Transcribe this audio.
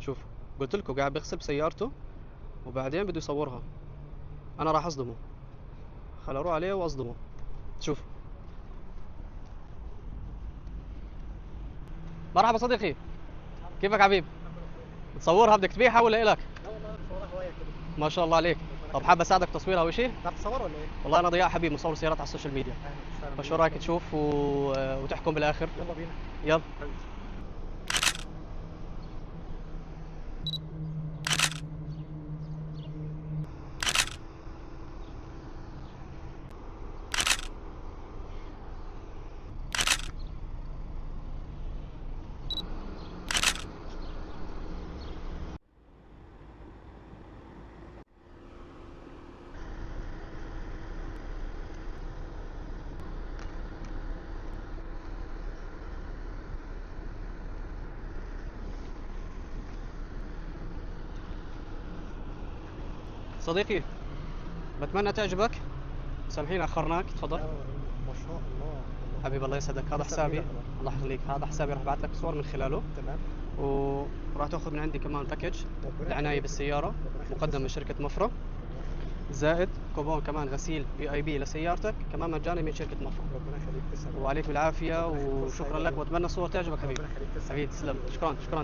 شوف، قلت لكم قاعد بيغسل بسيارته وبعدين بده يصورها. انا راح اصدمه. خل اروح عليه واصدمه. شوف. مرحبا صديقي، كيفك حبيب؟ بتصورها بدك تبيعها ولا إلك؟ لا والله بصورها هواية كده. ما شاء الله عليك. طب حابب اساعدك تصويرها او شيء؟ بتعرف تصور ولا ايه؟ والله انا ضياء حبيب، مصور سيارات على السوشيال ميديا. اهلا وسهلا فشو بيك. رايك تشوف وتحكم بالاخر؟ يلا بينا. يلا. صديقي، بتمنى تعجبك. سامحيني اخرناك، تفضل. ما شاء الله. حبيبي الله يسعدك، هذا تسلم حسابي. إيدك والله. الله يخليك، هذا حسابي راح ابعث لك صور من خلاله. تمام. وراح تاخذ من عندي كمان باكج ربنا العناية يخليك. بالسيارة ربنا يخليك. مقدم من شركة مفرة، زائد كوبون كمان غسيل VIP لسيارتك كمان مجاني من شركة مفرة. ربنا يخليك. تسلم. وعليك بالعافية ربنا يخليك. وشكرا لك، واتمنى الصور تعجبك حبيبي. ربنا يخليك. تسلم. حبيبي تسلم، شكرا شكرا.